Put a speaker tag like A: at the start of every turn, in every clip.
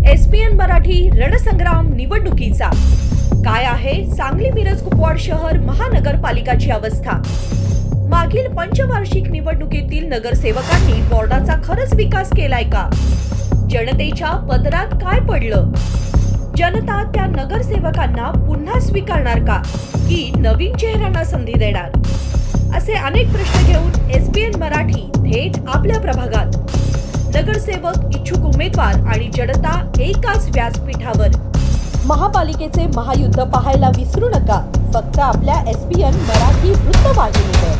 A: ESPN Marathi रणसंग्राम निवडणुकीचा काय आहे सांगली मिरज कुपवाड शहर महानगरपालिकाची अवस्था। मागील पंचवार्षिक निवडणुकीतील नगरसेवकांनी वॉर्डाचा खरंच विकास केलाय का? जनतेच्या पदरात काय पडलं? जनता त्या नगरसेवकांना पुन्हा स्वीकारणार का की नवीन चेहऱ्यांना संधी देणार? असे अनेक प्रश्न घेऊन एसपीएन मराठी थेट आपल्या प्रभागात। नगरसेवक, इच्छुक उमेदवार आणि जनता एकाच व्यासपीठावर। महापालिकेचे महायुद्ध पाहायला विसरू नका, फक्त आपल्या एसपीएन मराठी वृत्तवाहिनीवर।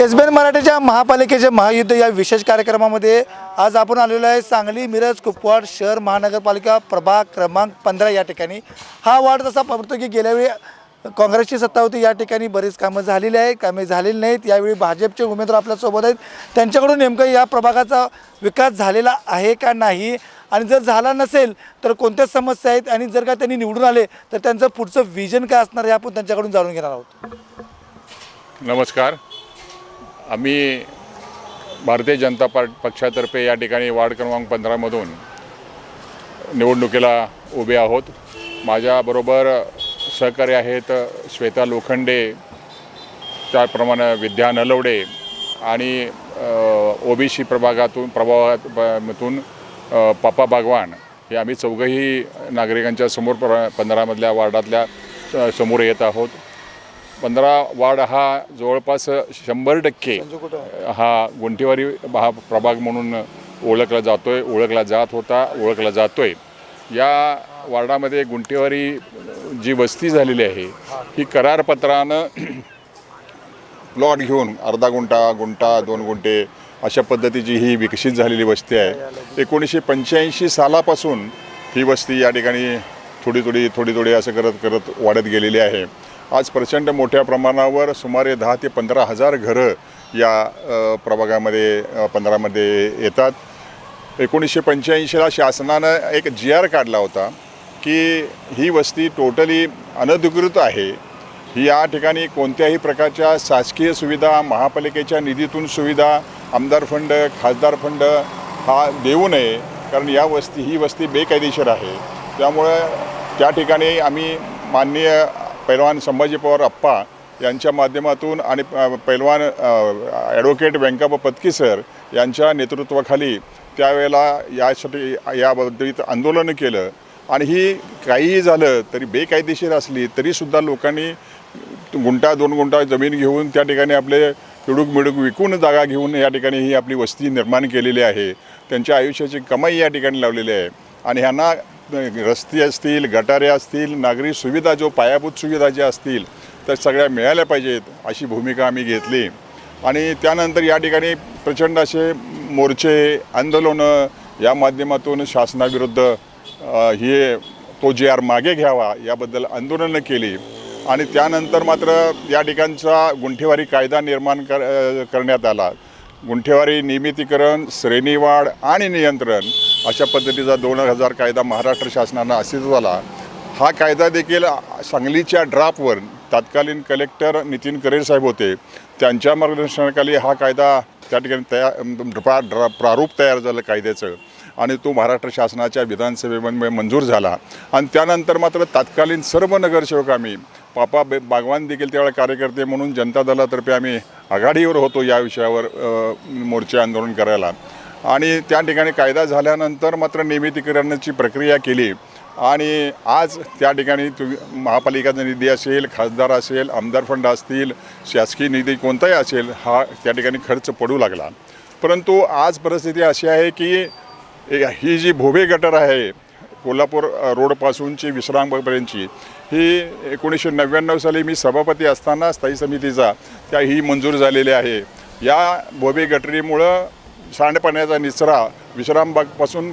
B: एसबीएन मराठीच्या महापालिकेचे महायुद्ध या विशेष कार्यक्रमामध्ये आज आपण आलेलो आहे सांगली मिरज कुपवाड शहर महानगरपालिका प्रभाग क्रमांक 15 या ठिकाणी। हा वार्ड तसा पडतो की गेल्या वेळी काँग्रेसची सत्ता होती, या ठिकाणी बरीच कामं झालेली आहे, कामे झालेली नाहीत। यावेळी भाजपचे उमेदवार आपल्यासोबत आहेत, त्यांच्याकडून नेमकं या प्रभागाचा विकास झालेला आहे का नाही आणि जर झाला नसेल तर कोणत्या समस्या आहेत आणि जर का त्यांनी निवडून आले तर त्यांचं पुढचं विजन काय असणार हे आपण त्यांच्याकडून जाणून घेणार आहोत।
C: नमस्कार, आम्ही भारतीय जनता पक्षातर्फे या ठिकाणी वार्ड क्रमांक 15मधून निवडणुकीला उभे आहोत। माझ्याबरोबर सहकारी आहेत श्वेता लोखंडे, त्याप्रमाणे विद्या नलवडे आणि ओबीसी प्रभागातून पापा बागवान हे आम्ही चौघही नागरिकांच्या समोर 15मधल्या वार्डातल्या समोर येत आहोत। 15 वार्ड हा जवळपास 100% हा गुंठेवारी हा प्रभाग म्हणून ओळखला जातोय। या वार्डामध्ये गुंठेवारी जी वस्ती झालेली आहे ही करारपत्रानं प्लॉट घेऊन अर्धा गुंठा 2 गुंठे अशा पद्धतीची ही विकसित झालेली वस्ती आहे। 1985 सालापासून ही वस्ती या ठिकाणी थोडी असं करत वाढत गेलेली आहे। आज प्रचंड मोठ्या प्रमाणावर सुमारे 10 ते 15 हजार घरं या प्रभागामध्ये 15मध्ये येतात। 1985ला शासनानं एक GR काढला होता की ही वस्ती टोटली अनधिकृत आहे, ही या ठिकाणी कोणत्याही प्रकारच्या शासकीय सुविधा, महापालिकेच्या निधीतून सुविधा, आमदार फंड, खासदार फंड हा देऊ नये, कारण ही वस्ती बेकायदेशीर आहे। त्यामुळे त्या ठिकाणी आम्ही माननीय पैलवान संभाजी पवार अप्पा यांच्या माध्यमातून आणि पैलवान ॲडव्होकेट व्यंकप्पा पत्की सर यांच्या नेतृत्वाखाली त्यावेळेला या बाबतीत आंदोलन केलं आणि ही काहीही झालं तरी बेकायदेशीर असली तरीसुद्धा लोकांनी 2 गुंठा जमीन घेऊन त्या ठिकाणी आपले मिडूक विकून जागा घेऊन या ठिकाणी ही आपली वस्ती निर्माण केलेली आहे। त्यांच्या आयुष्याची कमाई या ठिकाणी लावलेली आहे आणि ह्यांना रस्ते असतील, गटारे असतील, नागरी सुविधा जो पायाभूत सुविधा ज्या असतील तर सगळ्या मिळाल्या पाहिजेत अशी भूमिका आम्ही घेतली। आणि त्यानंतर या ठिकाणी प्रचंड असे मोर्चे, आंदोलनं या माध्यमातून शासनाविरुद्ध तो GR मागे घ्यावा याबद्दल आंदोलनं केली आणि त्यानंतर मात्र या ठिकाणचा गुंठेवारी कायदा निर्माण करण्यात आला। गुंठेवारी नियमितीकरण, श्रेणीवाढ आणि नियंत्रण अशा पद्धतीचा 2000 कायदा महाराष्ट्र शासनानं अस्तित्वात आला। हा कायदा देखील सांगलीच्या ड्राफ्टवर तत्कालीन कलेक्टर नितीन करेर साहेब होते, त्यांच्या मार्गदर्शनाखाली हा कायदा त्या ठिकाणी प्रारूप तयार झालं कायद्याचं आणि तो महाराष्ट्र शासनाच्या विधानसभेमध्ये मंजूर झाला। आणि त्यानंतर मात्र तत्कालीन सर्व नगरसेवक आम्ही पापा बागवान देखील त्यावेळेला कार्यकर्ते म्हणून जनता दलातर्फे आम्ही आघाडीवर होतो या विषयावर मोर्चे आंदोलन करायला। आणि त्या ठिकाणी कायदा झाल्यानंतर मात्र नियमितीकरणाची प्रक्रिया केली आणि आज त्या ठिकाणी महापालिकेचा निधी असेल, खासदार असेल, आमदार फंड असतील, शासकीय निधी कोणताही असेल हा त्या ठिकाणी खर्च पडू लागला। परंतु आज परिस्थिती अशी आहे की ही जी भोबे गटर आहे कोल्हापूर रोडपासूनची विश्रामबागपर्यंतची ही 1999 साली मी सभापती असताना स्थायी समितीचा ही मंजूर झालेली आहे। या भोबे गटरीमुळं सांडपाण्याचा निचरा विश्रामबागपासून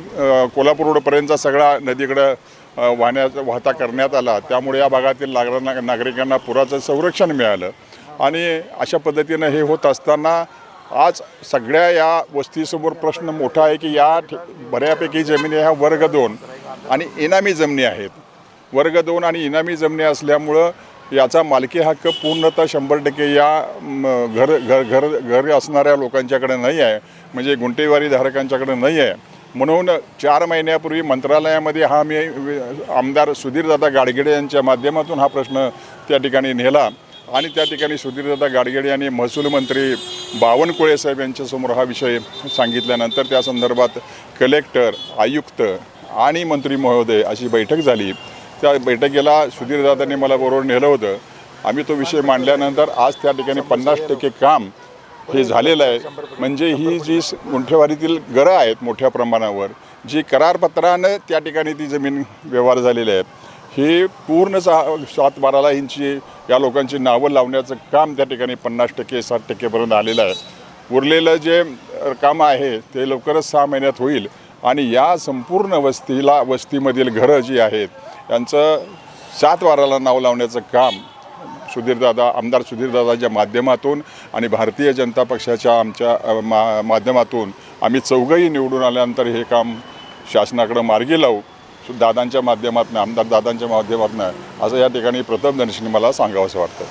C: कोल्हापूर रोडपर्यंतचा सगळा नदीकडं वाहता करण्यात आला, त्यामुळे या भागातील नागरिकांना पुराचं संरक्षण मिळालं। आणि अशा पद्धतीनं हे होत असताना आज सगळ्या या वस्तीसमोर प्रश्न मोठा आहे की या बऱ्यापैकी जमिनी ह्या वर्ग 2 आणि इनामी जमिनी आहेत। वर्ग 2 आणि इनामी जमिनी असल्यामुळं याचा मालकी हक्क पूर्णतः 100% या घर असणाऱ्या लोकांच्याकडे नाही आहे, म्हणजे गुंठेवारी धारकांच्याकडे नाही आहे। म्हणून 4 महिन्यापूर्वी मंत्रालयामध्ये हा मी आमदार सुधीरदादा गाडगेडे यांच्या माध्यमातून हा प्रश्न त्या ठिकाणी नेला आणि त्या ठिकाणी सुधीरदादा गाडगेडे यांनी महसूल मंत्री बावनकुळे साहेब यांच्यासमोर हा विषय सांगितल्यानंतर त्या संदर्भात कलेक्टर, आयुक्त आणि मंत्री महोदय अशी बैठक झाली. त्या बैठकीला सुधीरदादांनी मला बरोबर नेलं होतं. आम्ही तो विषय मांडल्यानंतर आज त्या ठिकाणी 50% काम हे झालेलं आहे. म्हणजे ही जी गुंठेवारीतील घरं आहेत मोठ्या प्रमाणावर जी करारपत्रानं त्या ठिकाणी ती जमीन व्यवहार झालेले आहेत, हे पूर्ण 7-12 इंची या लोकांची नावं लावण्याचं काम त्या ठिकाणी 50% 60%पर्यंत आलेलं आहे. उरलेलं जे काम आहे ते लवकरच 6 महिन्यात होईल आणि या संपूर्ण वस्तीमधील घरं जी आहेत यांचं 7-12ला नाव लावण्याचं काम आमदार सुधीरदादाच्या माध्यमातून आणि भारतीय जनता पक्षाच्या आमच्या माध्यमातून आम्ही चौघंही निवडून आल्यानंतर हे काम शासनाकडं मार्गी लावू दादांच्या माध्यमातून, आमदार दादांच्या माध्यमातून, असं या ठिकाणी प्रथमदर्शनी मला सांगावंसं वाटतं.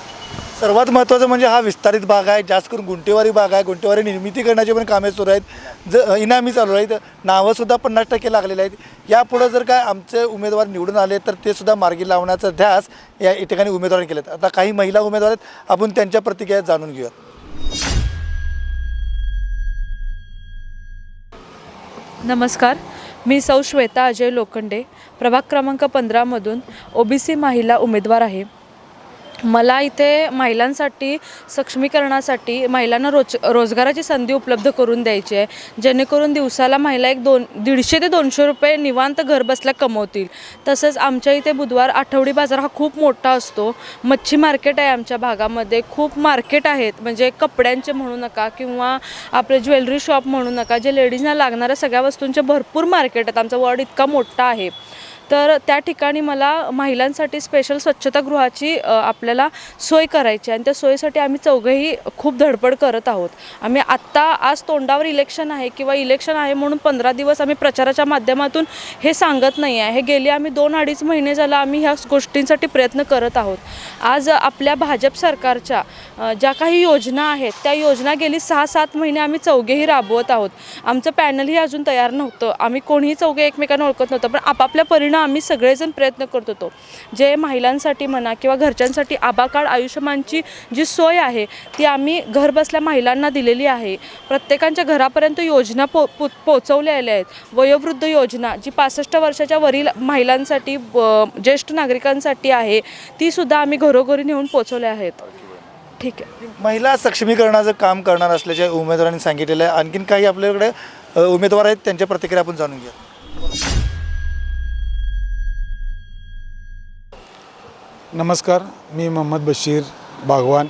B: सर्वात महत्त्वाचं म्हणजे हा विस्तारित भाग आहे, जास्त करून गुंठेवारी भाग आहे. गुंठेवारी निर्मिती करण्याची पण कामे सुरू आहेत, इनामी चालू आहेत, नावंसुद्धा 50% लागलेले आहेत. यापुढं जर काय आमचे उमेदवार निवडून आले तर ते सुद्धा मार्गी लावण्याचा ध्यास या ठिकाणी उमेदवारांनी केलेत. आता काही महिला उमेदवार आहेत, आपण त्यांच्या प्रतिक्रिया जाणून घेऊया.
D: नमस्कार, मी सौ श्वेता अजय लोखंडे, प्रभाग क्रमांक 15मधून OBC महिला उमेदवार आहे. मला इथे महिलांसाठी सक्षमीकरणासाठी महिलांना रोजगाराची संधी उपलब्ध करून द्यायची आहे, जेणेकरून दिवसाला महिला 150 ते 200 रुपये निवांत घरबसल्या कमवतील. तसंच आमच्या इथे बुधवार आठवडी बाजार हा खूप मोठा असतो. मच्छी मार्केट आहे आमच्या भागामध्ये, खूप मार्केट आहेत, म्हणजे कपड्यांचे म्हणू नका किंवा आपले ज्वेलरी शॉप म्हणू नका, जे लेडीजना लागणाऱ्या सगळ्या वस्तूंचे भरपूर मार्केट आहेत. आमचा वॉर्ड इतका मोठा आहे. तर त्या ठिकाणी मला महिलांसाठी स्पेशल स्वच्छतागृहाची आपल्याला सोय करायची आणि त्या सोयीसाठी आम्ही चौघंही खूप धडपड करत आहोत. आम्ही आज तोंडावर इलेक्शन आहे किंवा इलेक्शन आहे म्हणून 15 दिवस आम्ही प्रचाराच्या माध्यमातून हे सांगत नाही आहे. हे गेले आम्ही 2-2.5 महिने झाला आम्ही ह्या गोष्टींसाठी प्रयत्न करत आहोत. आज आपल्या भाजप सरकारच्या ज्या काही योजना आहेत त्या योजना गेली 6-7 महिने आम्ही चौघेही राबवत आहोत. आमचं पॅनलही अजून तयार नव्हतं, आम्ही कोणीही चौघे एकमेकांना ओळखत नव्हतं, पण आपापल्या परिणाम आम्ही सगळेजण प्रयत्न करत होतो. जे महिलांसाठी म्हणा किंवा घरच्यांसाठी आभा कार्ड आयुष्यमानची जी सोय आहे ती आम्ही घरबसल्या महिलांना दिलेली आहे. प्रत्येकाच्या घरापर्यंत योजना पोचवल्या आहेत. वयोवृद्ध योजना जी 65 वर्षाच्या वरील महिलांसाठी ज्येष्ठ नागरिकांसाठी आहे तीसुद्धा आम्ही घरोघरी नेऊन पोचवल्या आहेत. ठीक आहे.
B: महिला सक्षमीकरणाचं काम करणार असल्याचे उमेदवारांनी सांगितलेलं आहे. आणखीन काही आपल्याकडे उमेदवार आहेत, त्यांच्या प्रतिक्रिया आपण जाणून घेऊ.
E: नमस्कार, मी मोहम्मद बशीर बागवान.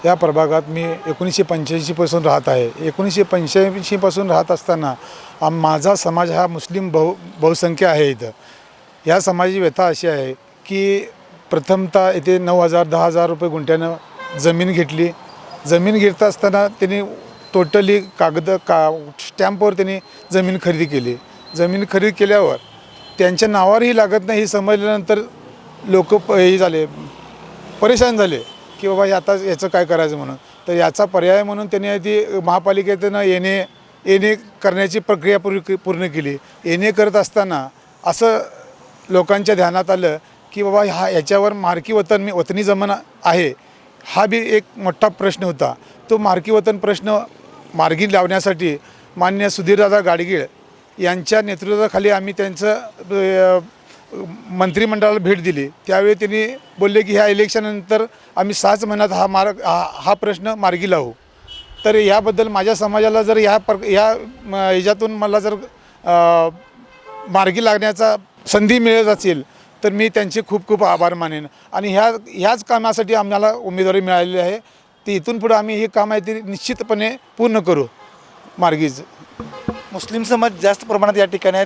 E: या प्रभागात मी 1985पासून राहत आहे. 1985पासून राहत असताना माझा समाज हा मुस्लिम बहुसंख्य आहे. इथं या समाजाची व्यथा अशी आहे की प्रथमतः इथे 9,000-10,000 रुपये गुंठ्यानं जमीन घेतली. जमीन घेत असताना त्यांनी टोटली स्टॅम्पवर त्यांनी जमीन खरेदी केली. जमीन खरेदी केल्यावर त्यांच्या नावावरही लागत नाही हे समजल्यानंतर लोक हे झाले, परेशान झाले की बाबा आता याचं काय करायचं म्हणून. तर याचा पर्याय म्हणून त्यांनी ती महापालिकेतनं येणे करण्याची प्रक्रिया पूर्ण केली. येणे करत असताना असं लोकांच्या ध्यानात आलं की बाबा याच्यावर मार्की वतनी जमीन आहे, हा बी एक मोठा प्रश्न होता. तो मार्की वतन प्रश्न मार्गी लावण्यासाठी माननीय सुधीरदादा गाडगीळ यांच्या नेतृत्वाखाली आम्ही त्यांचं मंत्रिमंडळाला भेट दिली. त्यावेळी त्यांनी बोलले की ह्या इलेक्शननंतर आम्ही 6 महिन्यात हा प्रश्न मार्गी लावू. तर याबद्दल माझ्या समाजाला जर ह्याच्यातून मला जर मार्गी लागण्याचा संधी मिळत असेल तर मी त्यांचे खूप खूप आभार मानेन. आणि ह्याच कामासाठी आम्हाला उमेदवारी मिळालेली आहे. ती इथून पुढे आम्ही हे काम आहे ते निश्चितपणे पूर्ण करू मार्गीच.
B: मुस्लिम समाज जास्त प्रमाणात या ठिकाणी आहे.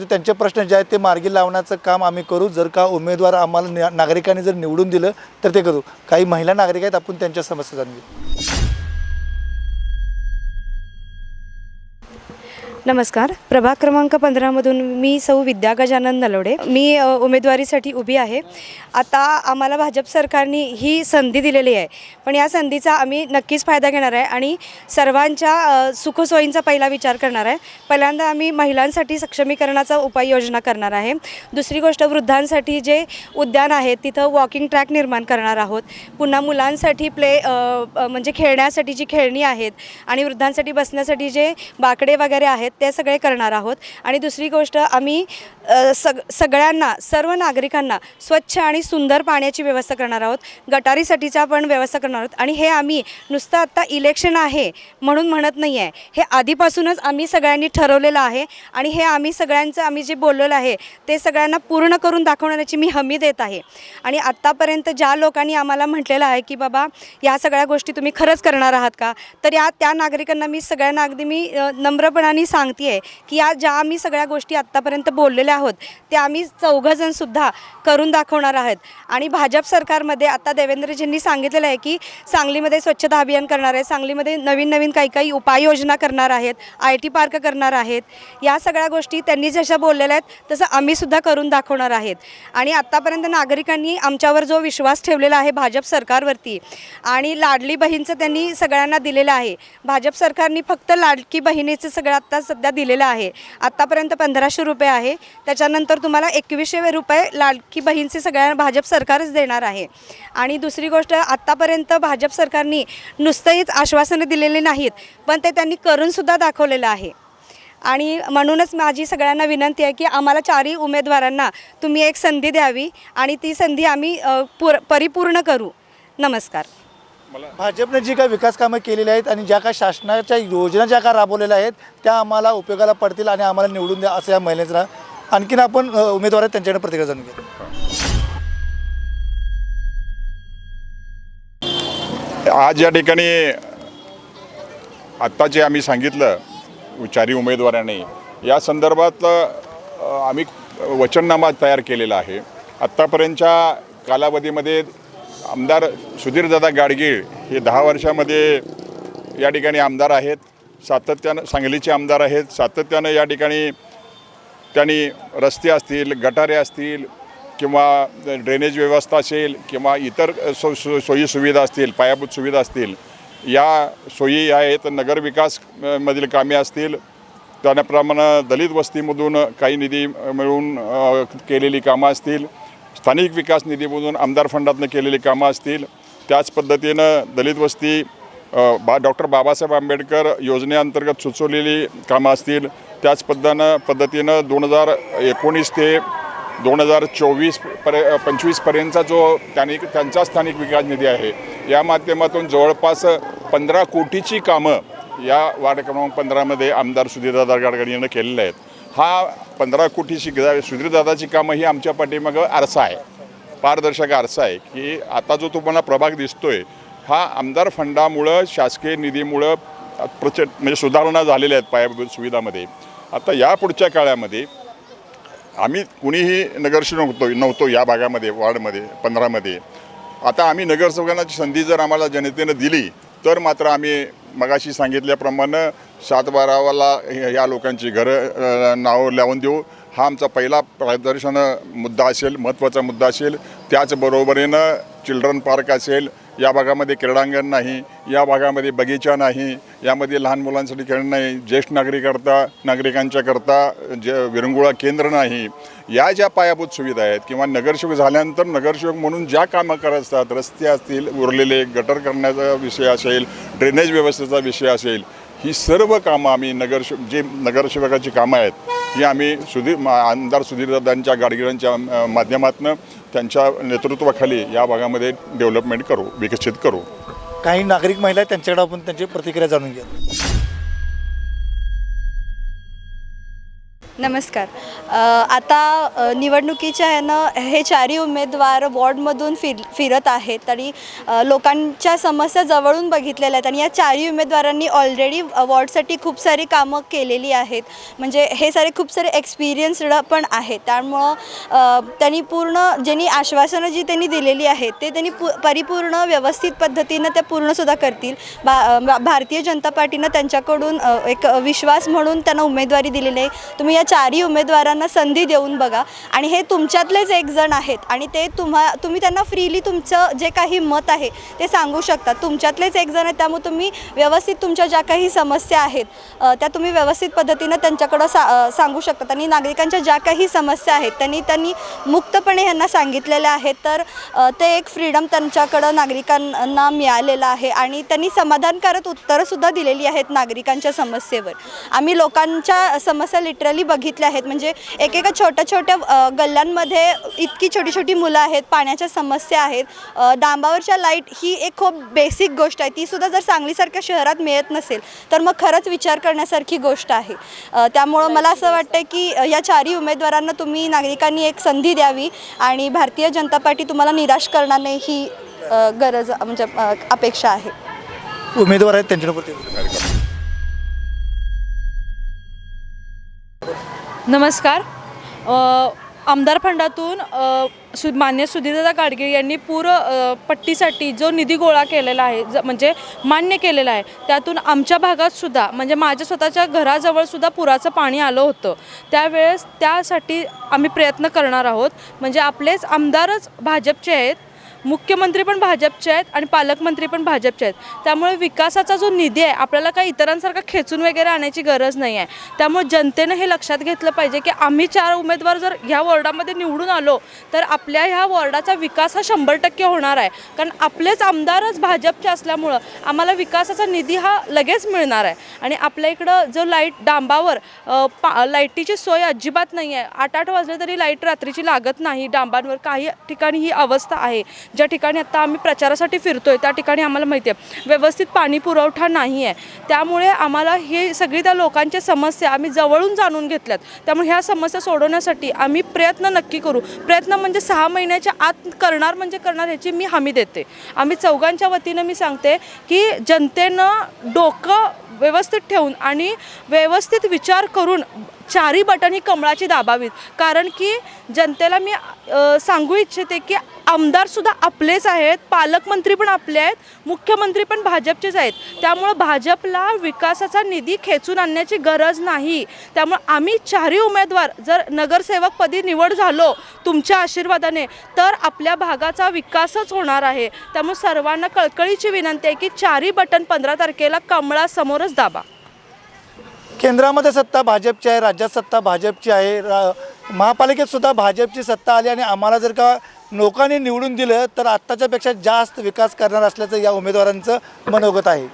B: त्यांचे प्रश्न जे आहेत ते मार्गी लावण्याचं काम आम्ही करू. जर का उमेदवार आम्हाला नागरिकांनी जर निवडून दिलं तर ते करू. काही महिला नागरिक आहेत, आपण त्यांच्या समस्या जाणून घेऊ.
F: नमस्कार. प्रभाग क्रमांक 15मधून मी सौ विद्या गजानन नलवडे. मी उमेदवारीसाठी उभी आहे. आता आम्हाला भाजप सरकारने ही संधी दिलेली आहे, पण या संधीचा आम्ही नक्कीच फायदा घेणार आहे आणि सर्वांच्या सुखसोयींचा पहिला विचार करणार आहे. पहिल्यांदा आम्ही महिलांसाठी सक्षमीकरणाचा उपाययोजना करणार आहे. दुसरी गोष्ट, वृद्धांसाठी जे उद्यान आहे तिथं वॉकिंग ट्रॅक निर्माण करणार आहोत. पुन्हा मुलांसाठी म्हणजे खेळण्यासाठी जी खेळणी आहेत आणि वृद्धांसाठी बसण्यासाठी जे बाकडे वगैरे आहेत ते सगळे करणार आहोत. आणि दुसरी गोष्ट, आम्ही सगळ्यांना, सर्व नागरिकांना स्वच्छ आणि सुंदर पाण्याची व्यवस्था करणार आहोत. गटारीसाठीचा पण व्यवस्था करणार आहोत. आणि हे आम्ही नुसतं आत्ता इलेक्शन आहे म्हणून म्हणत नाही आहे, हे आधीपासूनच आम्ही सगळ्यांनी ठरवलेलं आहे आणि हे आम्ही जे बोललेलं आहे ते सगळ्यांना पूर्ण करून दाखवण्याची मी हमी देत आहे. आणि आत्तापर्यंत ज्या लोकांनी आम्हाला म्हटलेलं आहे की बाबा या सगळ्या गोष्टी तुम्ही खरंच करणार आहात का, तर त्या नागरिकांना मी सगळ्यांना अगदी नम्रपणाने सांगते आहे की ज्या आम्ही सगळ्या गोष्टी आत्तापर्यंत बोललेल्या आहोत त्या आम्ही चौघंजणसुद्धा करून दाखवणार आहोत. आणि भाजप सरकारमध्ये आता देवेंद्रजींनी सांगितलेलं आहे की सांगलीमध्ये स्वच्छता अभियान करणार आहे, सांगलीमध्ये नवीन काही उपाययोजना करणार आहेत, IT पार्क करणार आहेत. या सगळ्या गोष्टी त्यांनी जशा बोललेल्या आहेत तसं आम्हीसुद्धा करून दाखवणार आहेत. आणि आत्तापर्यंत नागरिकांनी आमच्यावर जो विश्वास ठेवलेला आहे भाजप सरकारवरती, आणि लाडली बहीणचं त्यांनी सगळ्यांना दिलेलं आहे. भाजप सरकारने फक्त लाडकी बहिणीचं सगळं आत्ता सध्या दिलेलं आहे. आत्तापर्यंत 1500 रुपये आहे, त्याच्यानंतर तुम्हाला 2100 रुपये लाडकी बहीणचे सगळ्या भाजप सरकारच देणार आहे. आणि दुसरी गोष्ट, आत्तापर्यंत भाजप सरकारने नुसतंच आश्वासनं दिलेली नाहीत, पण ते त्यांनी करूनसुद्धा दाखवलेलं आहे. आणि म्हणूनच माझी सगळ्यांना विनंती आहे की आम्हाला 4ही उमेदवारांना तुम्ही एक संधी द्यावी आणि ती संधी आम्ही परिपूर्ण करू. नमस्कार.
B: भाजपने जी काही विकास कामं केलेली आहेत आणि ज्या काही शासनाच्या योजना ज्या काही राबवलेल्या आहेत त्या आम्हाला उपयोगाला पडतील आणि आम्हाला निवडून द्या असं या महिलेचं. आणखीन आपण उमेदवार आहेत त्यांच्याकडे प्रतिक्रिया जाणून घेऊ.
C: आज या ठिकाणी आत्ता जे आम्ही सांगितलं 4ही उमेदवारांनी, या संदर्भात आम्ही वचननामा तयार केलेला आहे. आत्तापर्यंतच्या कालावधीमध्ये आमदार सुधीरदादा गाडगीळ हे 10 वर्षामध्ये या ठिकाणी आमदार आहेत, सातत्यानं सांगलीचे आमदार आहेत. सातत्यानं या ठिकाणी त्यांनी रस्ते असतील, गटारे असतील किंवा ड्रेनेज व्यवस्था असेल किंवा इतर सोयी सुविधा असतील, पायाभूत सुविधा असतील, या सोयी आहेत. नगरविकास मधील कामे असतील, त्याप्रमाणे दलित वस्तीमधून काही निधी मिळून केलेली कामं असतील, स्थानिक विकास निधीमधून आमदार फंडातनं केलेली कामं असतील, त्याच पद्धतीनं दलित वस्ती डॉक्टर बाबासाहेब आंबेडकर योजनेअंतर्गत सुचवलेली कामं असतील, त्याच पद्धतीनं 2019 ते 2024-25पर्यंतचा जो त्यांचा स्थानिक विकास निधी आहे, या माध्यमातून जवळपास 15 कोटीची कामं या वार्ड क्रमांक 15मध्ये आमदार सुधीरदादा गाडगीळ यांनी केलेलं आहेत. हा 15 कोटीची सुधीरदादाची कामं ही आमच्या पाठीमागं आरसा आहे, पारदर्शक आरसा आहे की आता जो तुम्हाला प्रभाग दिसतोय हा आमदार फंडामुळं, शासकीय निधीमुळं म्हणजे सुधारणा झालेल्या आहेत पायाभूत सुविधामध्ये. आता या पुढच्या काळामध्ये आम्ही कुणीही नगरसेवक नव्हतो या भागामध्ये, वार्डमध्ये 15मध्ये. आता आम्ही नगरसेवकांची संधी जर आम्हाला जनतेनं दिली तर मात्र आम्ही मगाशी सांगितल्याप्रमाणे 7/12ला या लोकांची घरं नावं लावून देऊ. हा आमचा पहिला प्रदर्शन मुद्दा असेल, महत्त्वाचा मुद्दा असेल. त्याचबरोबरीनं चिल्ड्रन पार्क असेल, या भागामध्ये क्रीडांगण नाही, या भागामध्ये बगीचा नाही, यामध्ये लहान मुलांसाठी खेळणं नाही, ज्येष्ठ नागरिकांच्याकरता विरंगुळा केंद्र नाही. या ज्या पायाभूत सुविधा आहेत किंवा नगरसेवक झाल्यानंतर नगरसेवक म्हणून ज्या कामं करत असतात, रस्ते असतील, उरलेले गटर करण्याचा विषय असेल, ड्रेनेज व्यवस्थेचा विषय असेल, ही सर्व कामं आम्ही नगरसेवकाची कामं आहेत ही आम्ही आमदार सुधीरदादांच्या गाडगिळांच्या माध्यमातून त्यांच्या नेतृत्वाखाली या भागामध्ये डेव्हलपमेंट करू, विकसित करू.
B: काही नागरिक महिला आहेत त्यांच्याकडे आपण त्यांची प्रतिक्रिया जाणून घेऊ.
G: नमस्कार. आता निवडणुकीच्या ह्यानं हे चारही उमेदवार वॉर्डमधून फिरत आहेत आणि लोकांच्या समस्या जवळून बघितलेल्या आहेत आणि या चारही उमेदवारांनी ऑलरेडी वॉर्डसाठी खूप सारी कामं केलेली आहेत. म्हणजे हे सारे खूप सारे एक्सपिरियन्स्ड पण आहेत. त्यामुळं त्यांनी पूर्ण ज्यांनी आश्वासनं जी त्यांनी दिलेली आहेत ते त्यांनी परिपूर्ण व्यवस्थित पद्धतीनं ते पूर्णसुद्धा करतील. भारतीय जनता पार्टीनं त्यांच्याकडून एक विश्वास म्हणून त्यांना उमेदवारी दिलेली आहे. तुम्ही या चारही उमेदवारांना संधी देऊन बघा आणि हे तुमच्यातलेच एक जण आहेत आणि ते तुम्ही त्यांना फ्रीली तुमचं जे काही मत आहे ते सांगू शकता. तुमच्यातलेच एक जण आहे, त्यामुळे तुम्ही व्यवस्थित तुमच्या ज्या काही समस्या आहेत त्या तुम्ही व्यवस्थित पद्धतीनं त्यांच्याकडं सांगू शकतात आणि नागरिकांच्या ज्या काही समस्या आहेत त्यांनी मुक्तपणे ह्यांना सांगितलेल्या आहेत. तर ते एक फ्रीडम त्यांच्याकडं नागरिकांना मिळालेलं आहे आणि त्यांनी समाधानकारक उत्तरंसुद्धा दिलेली आहेत नागरिकांच्या समस्येवर. आम्ही लोकांच्या समस्या लिटरली बघितल्या आहेत. म्हणजे एकेका छोट्या गल्ल्यांमध्ये इतकी छोटी छोटी मुलं आहेत, पाण्याच्या समस्या आहेत, डांबावरच्या लाईट ही एक खूप बेसिक गोष्ट आहे. तीसुद्धा जर सांगलीसारख्या शहरात मिळत नसेल तर मग खरंच विचार करण्यासारखी गोष्ट आहे. त्यामुळं मला असं वाटतं की या चारही उमेदवारांना तुम्ही नागरिकांनी एक संधी द्यावी आणि भारतीय जनता पार्टी तुम्हाला निराश करणार नाही ही गरज म्हणजे अपेक्षा आहे.
B: उमेदवार आहेत त्यांच्याकडे
D: नमस्कार. आमदार फंडातून मान्य सुधीरदादा गाडगीळ यांनी पट्टीसाठी जो निधी गोळा केलेला आहे म्हणजे मान्य केलेला आहे त्यातून आमच्या भागातसुद्धा म्हणजे माझ्या स्वतःच्या घराजवळसुद्धा पुराचं पाणी आलं होतं. त्यावेळेस त्यासाठी आम्ही प्रयत्न करणार आहोत. म्हणजे आपलेच आमदारच भाजपचे आहेत, मुख्यमंत्री पण भाजपचे आहेत आणि पालकमंत्री पण भाजपचे आहेत. त्यामुळे विकासाचा जो निधी आहे आपल्याला काही इतरांसारखा खेचून वगैरे आणायची गरज नाही आहे. त्यामुळे जनतेनं हे लक्षात घेतलं पाहिजे की आम्ही 4 उमेदवार जर ह्या वॉर्डामध्ये निवडून आलो तर आपल्या ह्या वॉर्डाचा विकास हा 100% होणार आहे. कारण आपलेच आमदारच भाजपचे असल्यामुळं आम्हाला विकासाचा निधी हा लगेच मिळणार आहे. आणि आपल्या इकडं जो डांबावर लाईटीची सोय अजिबात नाही आहे. 8-8 वाजले तरी लाईट रात्रीची लागत नाही डांबांवर. काही ठिकाणी ही अवस्था आहे. ज्या ठिकाणी आता आम्ही प्रचारासाठी फिरतोय त्या ठिकाणी आम्हाला माहिती आहे व्यवस्थित पाणी पुरवठा नाही आहे. त्यामुळे आम्हाला हे सगळी त्या लोकांच्या समस्या आम्ही जवळून जाणून घेतल्यात. त्यामुळे ह्या समस्या सोडवण्यासाठी आम्ही प्रयत्न नक्की करू. प्रयत्न म्हणजे 6 महिन्याच्या आत करणार म्हणजे करणार ह्याची मी हमी देते. आम्ही चौघांच्या वतीनं मी सांगते की जनतेनं डोकं व्यवस्थित ठेवून आणि व्यवस्थित विचार करून चारही बटन ही कमळाची दाबावीत. कारण की जनतेला मी सांगू इच्छिते की आमदारसुद्धा आपलेच आहेत, पालकमंत्री पण आपले आहेत, मुख्यमंत्री पण भाजपचेच आहेत. त्यामुळं भाजपला विकासाचा निधी खेचून आणण्याची गरज नाही. त्यामुळे आम्ही चारही उमेदवार जर नगरसेवकपदी निवड झालो तुमच्या आशीर्वादाने तर आपल्या भागाचा विकासच होणार आहे. त्यामुळे सर्वांना कळकळीची विनंती आहे की चारही बटन 15 तारखेला कमळासमोरच दाबा.
B: केंद्रामध्ये सत्ता भाजपची आहे, राज्यात सत्ता भाजपची आहे, महापालिकेत सुद्धा भाजपची सत्ता आली आणि आम्हाला जर का लोकांनी निवडून दिलं तर आत्ताच्यापेक्षा जास्त विकास करणार असल्याचं या उमेदवारांचं मनोगत आहे.